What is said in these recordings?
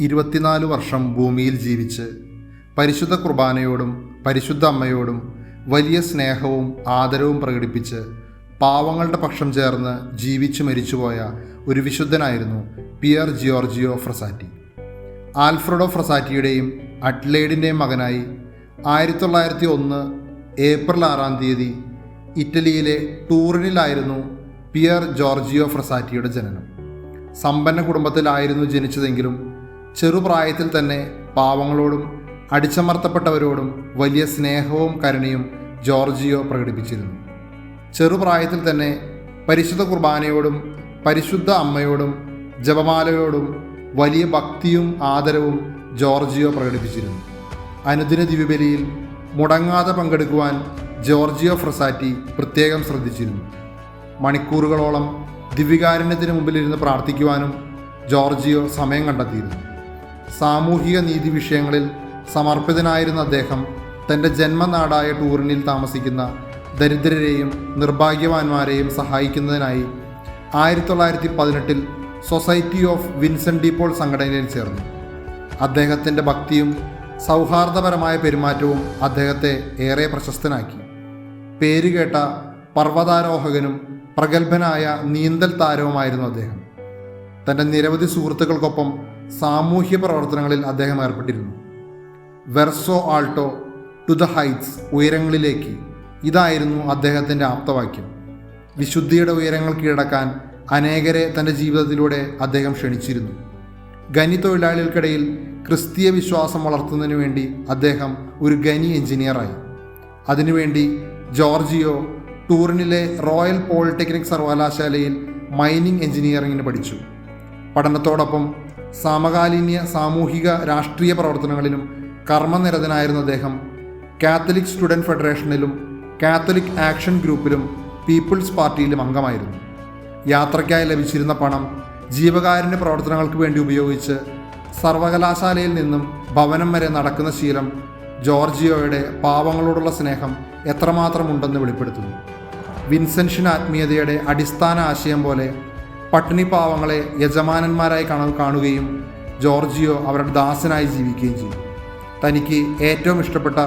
24 വർഷം ഭൂമിയിൽ ജീവിച്ച് പരിശുദ്ധ കുർബാനയോടും പരിശുദ്ധ അമ്മയോടും വലിയ സ്നേഹവും ആദരവും പ്രകടിപ്പിച്ച് പാവങ്ങളുടെ പക്ഷം ചേർന്ന് ജീവിച്ചു മരിച്ചുപോയ ഒരു വിശുദ്ധനായിരുന്നു പിയർ ജിയോർജിയോ ഫ്രസാറ്റി. ആൽഫ്രഡോ ഫ്രസാറ്റിയുടെയും അഡ്ലേഡിൻ്റെയും മകനായി 1901 ഏപ്രിൽ 6 ഇറ്റലിയിലെ ടൂറിനിലായിരുന്നു പിയർ ജോർജിയോ ഫ്രസാറ്റിയുടെ ജനനം. സമ്പന്ന കുടുംബത്തിലായിരുന്നു ജനിച്ചതെങ്കിലും ചെറുപ്രായത്തിൽ തന്നെ പാവങ്ങളോടും അടിച്ചമർത്തപ്പെട്ടവരോടും വലിയ സ്നേഹവും കരുണയും ജോർജിയോ പ്രകടിപ്പിച്ചിരുന്നു. ചെറുപ്രായത്തിൽ തന്നെ പരിശുദ്ധ കുർബാനയോടും പരിശുദ്ധ അമ്മയോടും ജപമാലയോടും വലിയ ഭക്തിയും ആദരവും ജോർജിയോ പ്രകടിപ്പിച്ചിരുന്നു. അനുദിന ദിവ്യബലിയിൽ മുടങ്ങാതെ പങ്കെടുക്കുവാൻ ജോർജിയോ ഫ്രസാറ്റി പ്രത്യേകം ശ്രദ്ധിച്ചിരുന്നു. മണിക്കൂറുകളോളം ദിവ്യകാരുണ്യത്തിന് മുമ്പിലിരുന്ന് പ്രാർത്ഥിക്കുവാനും ജോർജിയോ സമയം കണ്ടെത്തിയിരുന്നു. സാമൂഹിക നീതി വിഷയങ്ങളിൽ സമർപ്പിതനായിരുന്ന അദ്ദേഹം തൻ്റെ ജന്മനാടായ ടൂറിനിൽ താമസിക്കുന്ന ദരിദ്രരെയും നിർഭാഗ്യവാന്മാരെയും സഹായിക്കുന്നതിനായി 1918 Society of Vincent de Paul സംഘടനയിൽ ചേർന്നു. അദ്ദേഹത്തിൻ്റെ ഭക്തിയും സൗഹാർദ്ദപരമായ പെരുമാറ്റവും അദ്ദേഹത്തെ ഏറെ പ്രശസ്തനാക്കി. പേരുകേട്ട പർവ്വതാരോഹകനും പ്രഗത്ഭനായ നീന്തൽ താരവുമായിരുന്നു അദ്ദേഹം. തൻ്റെ നിരവധി സുഹൃത്തുക്കൾക്കൊപ്പം സാമൂഹ്യ പ്രവർത്തനങ്ങളിൽ അദ്ദേഹം ഏർപ്പെട്ടിരുന്നു. വെർസോ ആൾട്ടോ ടു ദ ഹൈറ്റ്സ്, ഉയരങ്ങളിലേക്ക്, ഇതായിരുന്നു അദ്ദേഹത്തിൻ്റെ ആപ്തവാക്യം. വിശുദ്ധിയുടെ ഉയരങ്ങൾ കീഴടക്കാൻ അനേകരെ തൻ്റെ ജീവിതത്തിലൂടെ അദ്ദേഹം ക്ഷണിച്ചിരുന്നു. ഖനി തൊഴിലാളികൾക്കിടയിൽ ക്രിസ്തീയ വിശ്വാസം വളർത്തുന്നതിനു വേണ്ടി അദ്ദേഹം ഒരു ഖനി എഞ്ചിനീയറായി. അതിനുവേണ്ടി ജോർജിയോ ടൂറിനിലെ റോയൽ പോളിടെക്നിക് സർവകലാശാലയിൽ മൈനിങ് എഞ്ചിനീയറിംഗിന് പഠിച്ചു. പഠനത്തോടൊപ്പം സമകാലീന സാമൂഹിക രാഷ്ട്രീയ പ്രവർത്തനങ്ങളിലും കർമ്മനിരതനായിരുന്ന അദ്ദേഹം കാത്തലിക് സ്റ്റുഡൻറ് ഫെഡറേഷനിലും കാത്തലിക് ആക്ഷൻ ഗ്രൂപ്പിലും പീപ്പിൾസ് പാർട്ടിയിലും അംഗമായിരുന്നു. യാത്രയ്ക്കായി ലഭിച്ചിരുന്ന പണം ജീവകാരുണ്യ പ്രവർത്തനങ്ങൾക്ക് വേണ്ടി ഉപയോഗിച്ച് സർവകലാശാലയിൽ നിന്നും ഭവനം വരെ നടക്കുന്ന ശീലം ജോർജിയോയുടെ പാവങ്ങളോടുള്ള സ്നേഹം എത്രമാത്രമുണ്ടെന്ന് വെളിപ്പെടുത്തുന്നു. വിൻസെൻഷൻ ആത്മീയതയുടെ അടിസ്ഥാന ആശയം പോലെ പട്ടിണി പാവങ്ങളെ യജമാനന്മാരായി കാണുകയും ജോർജിയോ അവരുടെ ദാസനായി ജീവിക്കുകയും ചെയ്തു. തനിക്ക് ഏറ്റവും ഇഷ്ടപ്പെട്ട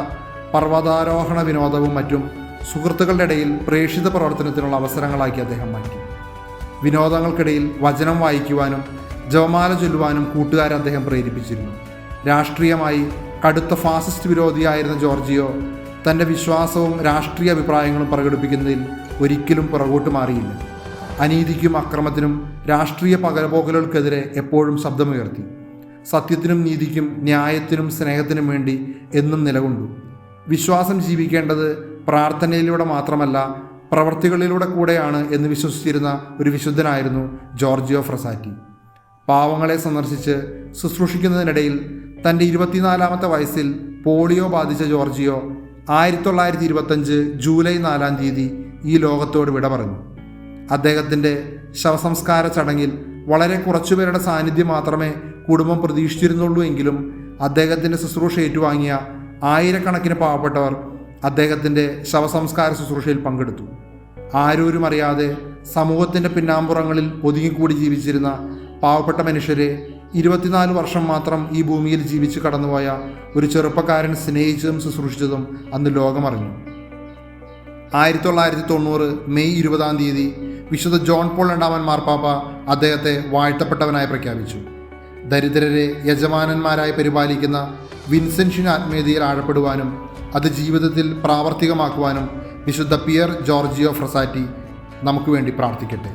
പർവ്വതാരോഹണ വിനോദവും മറ്റും സുഹൃത്തുക്കളുടെ ഇടയിൽ പ്രേക്ഷിത പ്രവർത്തനത്തിനുള്ള അവസരങ്ങളാക്കി അദ്ദേഹം മാറ്റി. വിനോദങ്ങൾക്കിടയിൽ വചനം വായിക്കുവാനും ജപമാല ചൊല്ലുവാനും കൂട്ടുകാരെ അദ്ദേഹം പ്രേരിപ്പിച്ചിരുന്നു. രാഷ്ട്രീയമായി കടുത്ത ഫാസിസ്റ്റ് വിരോധിയായിരുന്ന ജോർജിയോ തൻ്റെ വിശ്വാസവും രാഷ്ട്രീയ അഭിപ്രായങ്ങളും പ്രകടിപ്പിക്കുന്നതിൽ ഒരിക്കലും പുറകോട്ട് മാറിയില്ല. അനീതിക്കും അക്രമത്തിനും രാഷ്ട്രീയ പകരപോക്കലുകൾക്കെതിരെ എപ്പോഴും ശബ്ദമുയർത്തി. സത്യത്തിനും നീതിക്കും ന്യായത്തിനും സ്നേഹത്തിനും വേണ്ടി എന്നും നിലകൊണ്ടു. വിശ്വാസം ജീവിക്കേണ്ടത് പ്രാർത്ഥനയിലൂടെ മാത്രമല്ല, പ്രവൃത്തികളിലൂടെ കൂടെയാണ് എന്ന് വിശ്വസിച്ചിരുന്ന ഒരു വിശുദ്ധനായിരുന്നു ജോർജിയോ ഫ്രസാറ്റി. പാവങ്ങളെ സന്ദർശിച്ച് ശുശ്രൂഷിക്കുന്നതിനിടയിൽ തൻ്റെ 24-ാമത്തെ വയസ്സിൽ പോളിയോ ബാധിച്ച ജോർജിയോ 1925 ജൂലൈ 4 ഈ ലോകത്തോട് വിട പറഞ്ഞു. അദ്ദേഹത്തിൻ്റെ ശവസംസ്കാര ചടങ്ങിൽ വളരെ കുറച്ചുപേരുടെ സാന്നിധ്യം മാത്രമേ കുടുംബം പ്രതീക്ഷിച്ചിരുന്നുള്ളൂ എങ്കിലും അദ്ദേഹത്തിൻ്റെ ശുശ്രൂഷ ഏറ്റുവാങ്ങിയ ആയിരക്കണക്കിന് പാവപ്പെട്ടവർ അദ്ദേഹത്തിൻ്റെ ശവസംസ്കാര ശുശ്രൂഷയിൽ പങ്കെടുത്തു. ആരോരും അറിയാതെ സമൂഹത്തിൻ്റെ പിന്നാമ്പുറങ്ങളിൽ ഒതുങ്ങിക്കൂടി ജീവിച്ചിരുന്ന പാവപ്പെട്ട മനുഷ്യരെ 24 വർഷം മാത്രം ഈ ഭൂമിയിൽ ജീവിച്ച് കടന്നുപോയ ഒരു ചെറുപ്പക്കാരൻ സ്നേഹിച്ചതും ശുശ്രൂഷിച്ചതും അന്ന് ലോകമറിഞ്ഞു. 1990 മെയ് 20 വിശുദ്ധ ജോൺ പോൾ II മാർപ്പാപ്പ അദ്ദേഹത്തെ വാഴ്ത്തപ്പെട്ടവനായി പ്രഖ്യാപിച്ചു. ദരിദ്രരെ യജമാനന്മാരായി പരിപാലിക്കുന്ന വിൻസെൻഷൻ ആത്മീയതയിൽ ആഴപ്പെടുവാനും അത് ജീവിതത്തിൽ പ്രാവർത്തികമാക്കുവാനും വിശുദ്ധ പിയർ ജോർജിയോ ഫ്രസാറ്റി നമുക്ക് വേണ്ടി പ്രാർത്ഥിക്കട്ടെ.